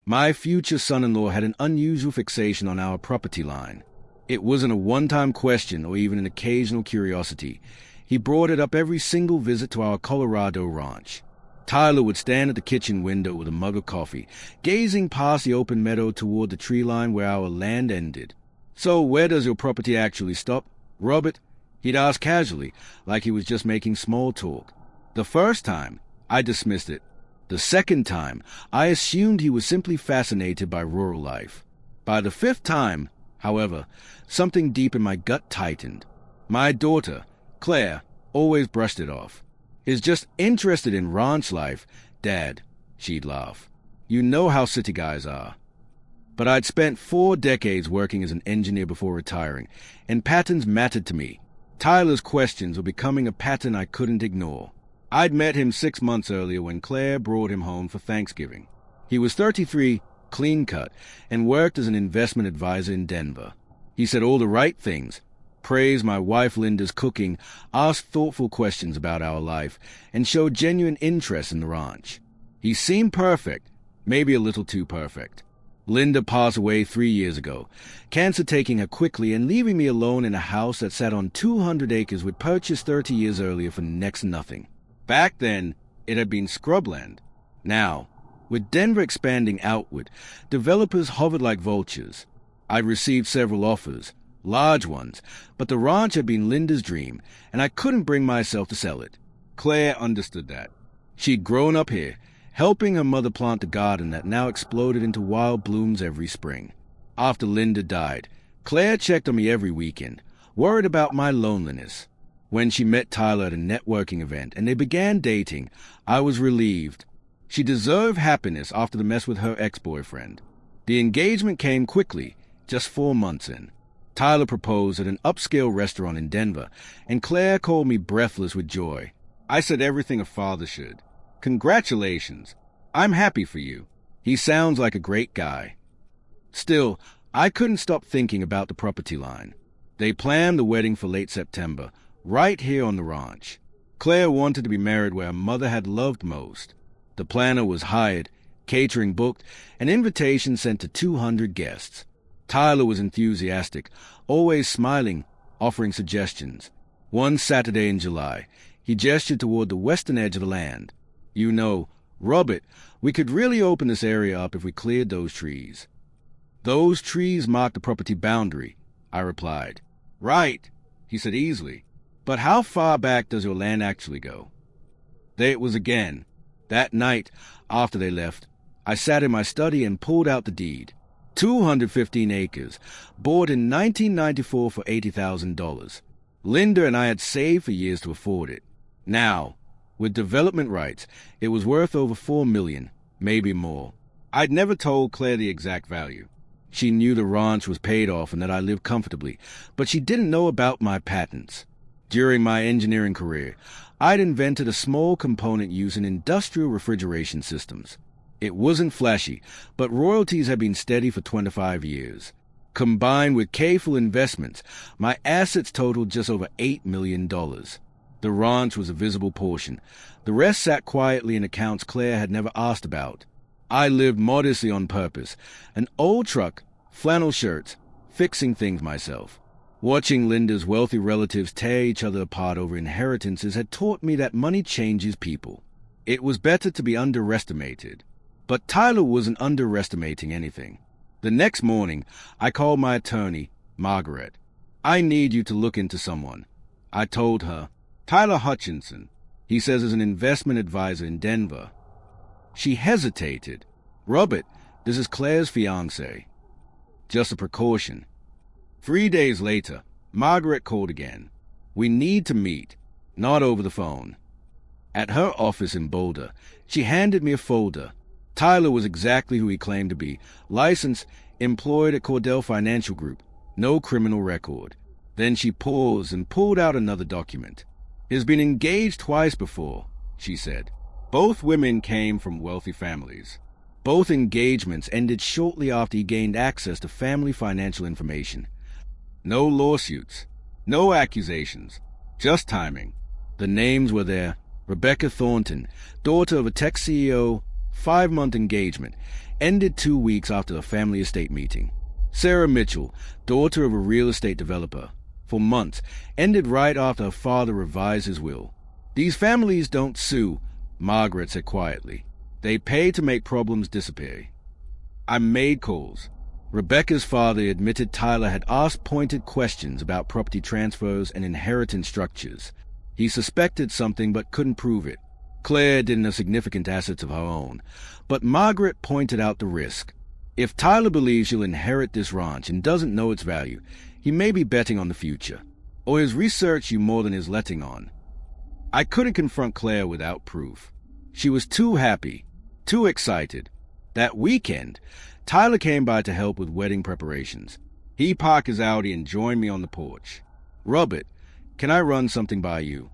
My future son-in-law had an unusual fixation on our property line. It wasn't a one-time question or even an occasional curiosity. He brought it up every single visit to our Colorado ranch. Tyler would stand at the kitchen window with a mug of coffee, gazing past the open meadow toward the tree line where our land ended. "So where does your property actually stop, Robert?" He'd ask casually, like he was just making small talk. The first time, I dismissed it. The second time, I assumed he was simply fascinated by rural life. By the fifth time, however, something deep in my gut tightened. My daughter, Claire, always brushed it off. "Is just interested in ranch life, Dad," she'd laugh. "You know how city guys are." But I'd spent 4 decades working as an engineer before retiring, and patterns mattered to me. Tyler's questions were becoming a pattern I couldn't ignore. I'd met him 6 months earlier when Claire brought him home for Thanksgiving. He was 33, clean-cut, and worked as an investment advisor in Denver. He said all the right things, praised my wife Linda's cooking, asked thoughtful questions about our life, and showed genuine interest in the ranch. He seemed perfect, maybe a little too perfect. Linda passed away 3 years ago, cancer taking her quickly and leaving me alone in a house that sat on 200 acres we'd purchased 30 years earlier for next nothing. Back then, it had been scrubland. Now, with Denver expanding outward, developers hovered like vultures. I'd received several offers, large ones, but the ranch had been Linda's dream, and I couldn't bring myself to sell it. Claire understood that. She'd grown up here, helping her mother plant the garden that now exploded into wild blooms every spring. After Linda died, Claire checked on me every weekend, worried about my loneliness. When she met Tyler at a networking event and they began dating, I was relieved. She deserved happiness after the mess with her ex-boyfriend. The engagement came quickly, just 4 months in. Tyler proposed at an upscale restaurant in Denver, and Claire called me breathless with joy. I said everything a father should. "Congratulations. I'm happy for you. He sounds like a great guy." Still, I couldn't stop thinking about the property line. They planned the wedding for late September, right here on the ranch. Claire wanted to be married where her mother had loved most. The planner was hired, catering booked, and invitations sent to 200 guests. Tyler was enthusiastic, always smiling, offering suggestions. One Saturday in July, he gestured toward the western edge of the land. "You know, Robert, we could really open this area up if we cleared those trees." "Those trees mark the property boundary," I replied. "Right," he said easily. "But how far back does your land actually go?" There it was again. That night, after they left, I sat in my study and pulled out the deed. 215 acres, bought in 1994 for $80,000. Linda and I had saved for years to afford it. Now, with development rights, it was worth over $4 million, maybe more. I'd never told Claire the exact value. She knew the ranch was paid off and that I lived comfortably, but she didn't know about my patents. During my engineering career, I'd invented a small component used in industrial refrigeration systems. It wasn't flashy, but royalties had been steady for 25 years. Combined with careful investments, my assets totaled just over $8 million. The ranch was a visible portion. The rest sat quietly in accounts Claire had never asked about. I lived modestly on purpose. An old truck, flannel shirts, fixing things myself. Watching Linda's wealthy relatives tear each other apart over inheritances had taught me that money changes people. It was better to be underestimated. But Tyler wasn't underestimating anything. The next morning, I called my attorney, Margaret. "I need you to look into someone." I told her, "Tyler Hutchinson. He says is an investment advisor in Denver." She hesitated. "Robert, this is Claire's fiancé." "Just a precaution." 3 days later, Margaret called again. "We need to meet, not over the phone." At her office in Boulder, she handed me a folder. Tyler was exactly who he claimed to be, licensed, employed at Cordell Financial Group, no criminal record. Then she paused and pulled out another document. "He's been engaged twice before," she said. "Both women came from wealthy families. Both engagements ended shortly after he gained access to family financial information. No lawsuits, no accusations, just timing." The names were there. Rebecca Thornton, daughter of a tech CEO, 5-month engagement, ended 2 weeks after a family estate meeting. Sarah Mitchell, daughter of a real estate developer, for months, ended right after her father revised his will. These families don't sue, Margaret said quietly. They pay to make problems disappear. I made calls. Rebecca's father admitted Tyler had asked pointed questions about property transfers and inheritance structures. He suspected something but couldn't prove it. Claire didn't have significant assets of her own, but Margaret pointed out the risk. If Tyler believes she'll inherit this ranch and doesn't know its value, he may be betting on the future, or his research you more than his letting on. I couldn't confront Claire without proof. She was too happy, too excited. That weekend, Tyler came by to help with wedding preparations. He parked his Audi and joined me on the porch. "Robert, can I run something by you?"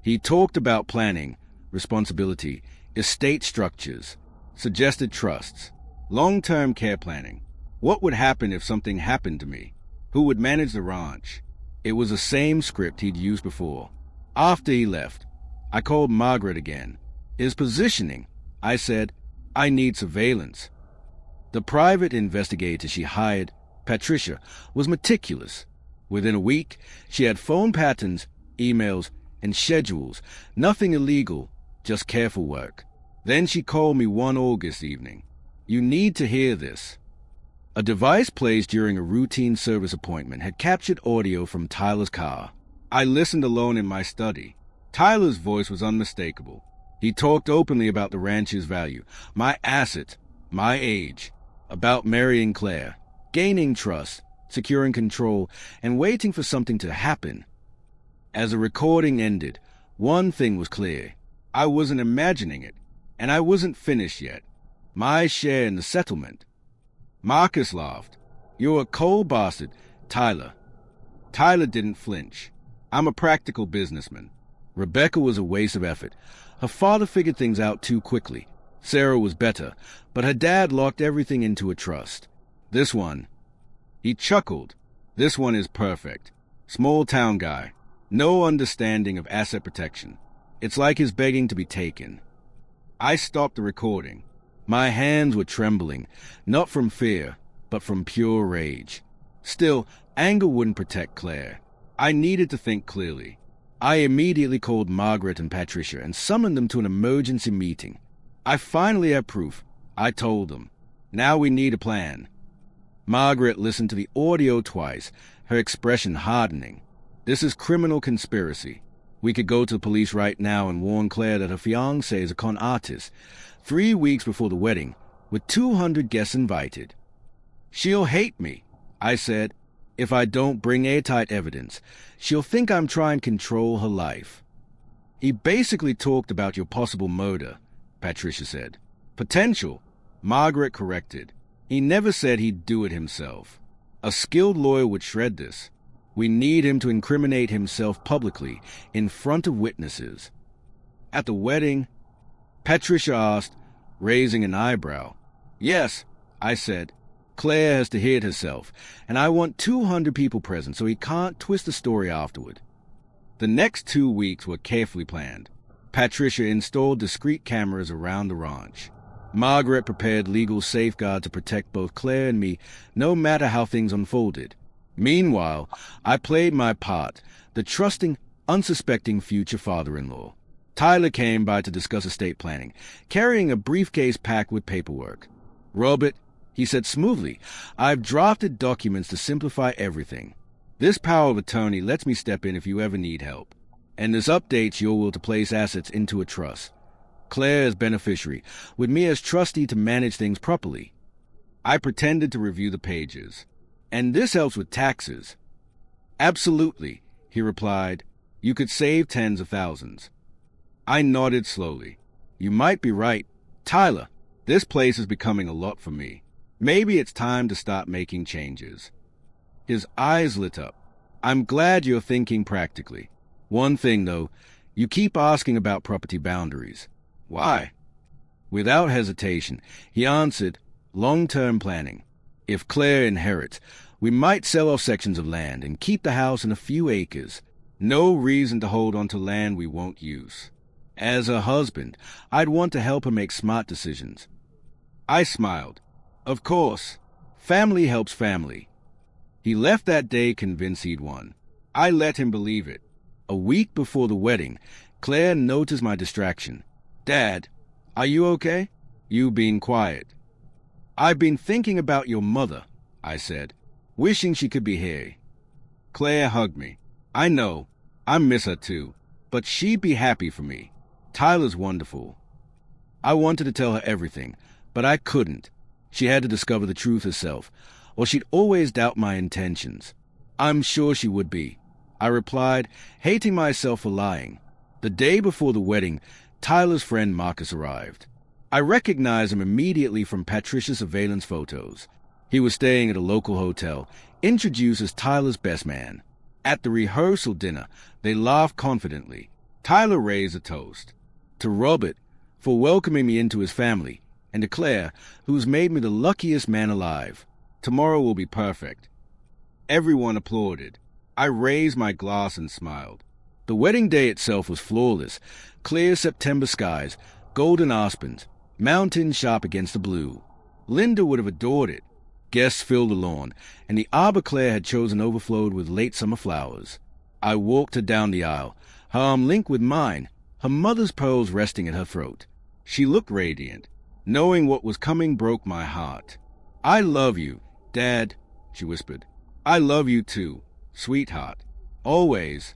He talked about planning, responsibility, estate structures, suggested trusts, long-term care planning. What would happen if something happened to me? Who would manage the ranch? It was the same script he'd used before. After he left, I called Margaret again. His positioning, I said, I need surveillance. The private investigator she hired, Patricia, was meticulous. Within a week, she had phone patterns, emails, and schedules. Nothing illegal, just careful work. Then she called me one August evening. "You need to hear this." A device placed during a routine service appointment had captured audio from Tyler's car. I listened alone in my study. Tyler's voice was unmistakable. He talked openly about the ranch's value, my asset, my age, about marrying Claire, gaining trust, securing control, and waiting for something to happen. As the recording ended, one thing was clear. I wasn't imagining it, and I wasn't finished yet. My share in the settlement. Marcus laughed. "You're a cold bastard, Tyler." Tyler didn't flinch. "I'm a practical businessman." Rebecca was a waste of effort. Her father figured things out too quickly. Sarah was better, but her dad locked everything into a trust. This one, he chuckled. This one is perfect. Small town guy. No understanding of asset protection. It's like he's begging to be taken. I stopped the recording. My hands were trembling, not from fear, but from pure rage. Still, anger wouldn't protect Claire. I needed to think clearly. I immediately called Margaret and Patricia and summoned them to an emergency meeting. I finally had proof. I told them. Now we need a plan. Margaret listened to the audio twice, her expression hardening. This is criminal conspiracy. We could go to the police right now and warn Claire that her fiancé is a con artist, 3 weeks before the wedding, with 200 guests invited. She'll hate me, I said. If I don't bring airtight evidence, she'll think I'm trying to control her life. He basically talked about your possible murder, Patricia said. Potential, Margaret corrected. He never said he'd do it himself. A skilled lawyer would shred this. We need him to incriminate himself publicly, in front of witnesses. At the wedding, Patricia asked, raising an eyebrow. Yes, I said. Claire has to hear it herself, and I want 200 people present so he can't twist the story afterward. The next 2 weeks were carefully planned. Patricia installed discreet cameras around the ranch. Margaret prepared legal safeguards to protect both Claire and me, no matter how things unfolded. Meanwhile, I played my part, the trusting, unsuspecting future father-in-law. Tyler came by to discuss estate planning, carrying a briefcase packed with paperwork. "Robert," he said smoothly, "I've drafted documents to simplify everything. This power of attorney lets me step in if you ever need help. And this updates your will to place assets into a trust. Claire as beneficiary, with me as trustee to manage things properly." I pretended to review the pages. "And this helps with taxes." "Absolutely," he replied. "You could save tens of thousands." I nodded slowly. "You might be right. Tyler, this place is becoming a lot for me. Maybe it's time to start making changes." His eyes lit up. "I'm glad you're thinking practically. One thing, though, you keep asking about property boundaries. Why?" Without hesitation, he answered, "Long-term planning. If Claire inherits, we might sell off sections of land and keep the house in a few acres. No reason to hold on to land we won't use. As her husband, I'd want to help her make smart decisions." I smiled. Of course. Family helps family. He left that day convinced he'd won. I let him believe it. A week before the wedding, Claire noticed my distraction. Dad, are you okay? You being quiet. I've been thinking about your mother, I said, wishing she could be here. Claire hugged me. I know. I miss her too. But she'd be happy for me. Tyler's wonderful. I wanted to tell her everything, but I couldn't. She had to discover the truth herself, or she'd always doubt my intentions. I'm sure she would be, I replied, hating myself for lying. The day before the wedding, Tyler's friend Marcus arrived. I recognized him immediately from Patricia's surveillance photos. He was staying at a local hotel, introduced as Tyler's best man. At the rehearsal dinner, they laughed confidently. Tyler raised a toast. To Robert, for welcoming me into his family, and to Claire, who's made me the luckiest man alive. Tomorrow will be perfect. Everyone applauded. I raised my glass and smiled. The wedding day itself was flawless. Clear September skies, golden aspens, mountains sharp against the blue. Linda would have adored it. Guests filled the lawn, and the arbor Claire had chosen overflowed with late summer flowers. I walked her down the aisle, her arm linked with mine, her mother's pearls resting at her throat. She looked radiant. Knowing what was coming broke my heart. I love you, Dad, she whispered. I love you too, sweetheart. Always.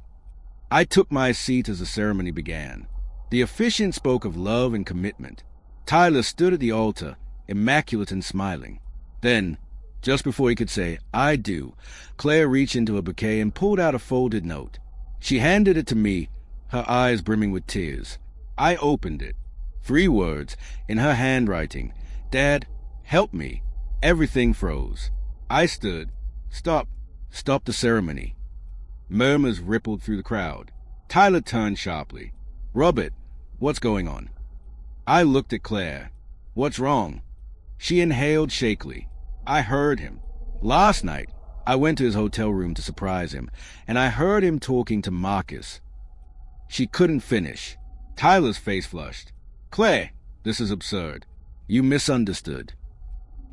I took my seat as the ceremony began. The officiant spoke of love and commitment. Tyler stood at the altar, immaculate and smiling. Then, just before he could say, I do, Claire reached into a bouquet and pulled out a folded note. She handed it to me, her eyes brimming with tears. I opened it. 3 words, in her handwriting. Dad, help me. Everything froze. I stood. Stop the ceremony. Murmurs rippled through the crowd. Tyler turned sharply. Robert, what's going on? I looked at Claire. What's wrong? She inhaled shakily. I heard him. Last night, I went to his hotel room to surprise him, and I heard him talking to Marcus. She couldn't finish. Tyler's face flushed. Claire, this is absurd. You misunderstood.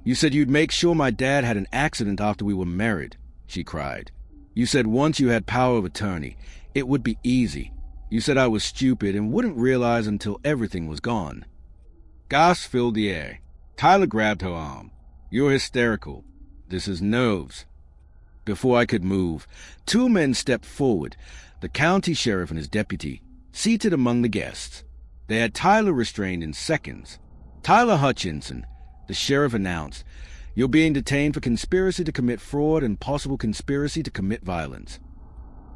You said you'd make sure my dad had an accident after we were married, she cried. You said once you had power of attorney, it would be easy. You said I was stupid and wouldn't realize until everything was gone. Gasps filled the air. Tyler grabbed her arm. You're hysterical. This is nerves. Before I could move, 2 men stepped forward, the county sheriff and his deputy, seated among the guests. They had Tyler restrained in seconds. Tyler Hutchinson, the sheriff announced, you're being detained for conspiracy to commit fraud and possible conspiracy to commit violence.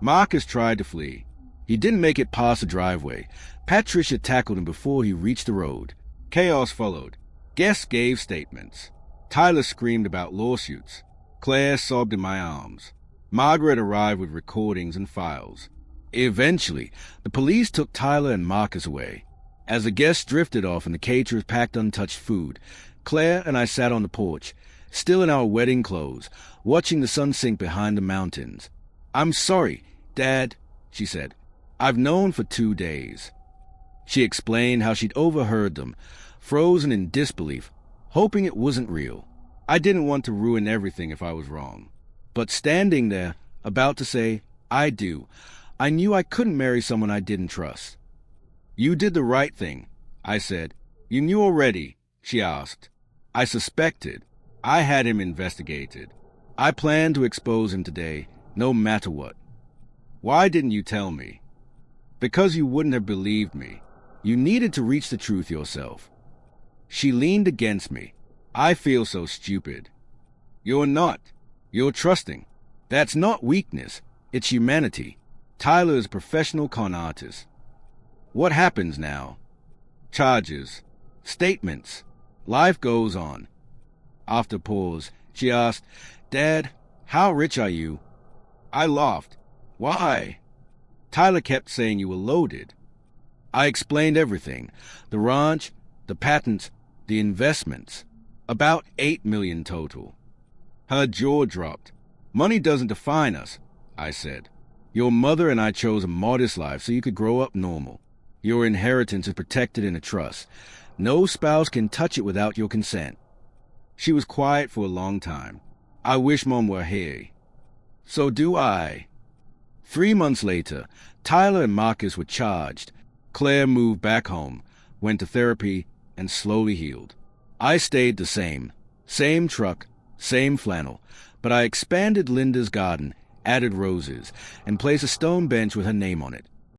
Marcus tried to flee. He didn't make it past the driveway. Patricia tackled him before he reached the road. Chaos followed. Guests gave statements. Tyler screamed about lawsuits. Claire sobbed in my arms. Margaret arrived with recordings and files. Eventually, the police took Tyler and Marcus away. As the guests drifted off and the caterers packed untouched food, Claire and I sat on the porch, still in our wedding clothes, watching the sun sink behind the mountains. I'm sorry, Dad, she said. I've known for 2 days. She explained how she'd overheard them, frozen in disbelief, hoping it wasn't real. I didn't want to ruin everything if I was wrong. But standing there, about to say, I do, I knew I couldn't marry someone I didn't trust. You did the right thing, I said. You knew already, she asked. I suspected. I had him investigated. I planned to expose him today, no matter what. Why didn't you tell me? Because you wouldn't have believed me. You needed to reach the truth yourself. She leaned against me. I feel so stupid. You're not. You're trusting. That's not weakness. It's humanity. Tyler is a professional con artist. What happens now? Charges. Statements. Life goes on. After a pause, she asked, Dad, how rich are you? I laughed. Why? Tyler kept saying you were loaded. I explained everything. The ranch, the patents, the investments. About $8 million total. Her jaw dropped. Money doesn't define us, I said. Your mother and I chose a modest life so you could grow up normal. Your inheritance is protected in a trust. No spouse can touch it without your consent. She was quiet for a long time. I wish Mom were here. So do I. 3 months later, Tyler and Marcus were charged. Claire moved back home, went to therapy, and slowly healed. I stayed the same. Same truck, same flannel, but I expanded Linda's garden, added roses, and placed a stone bench with her name on it.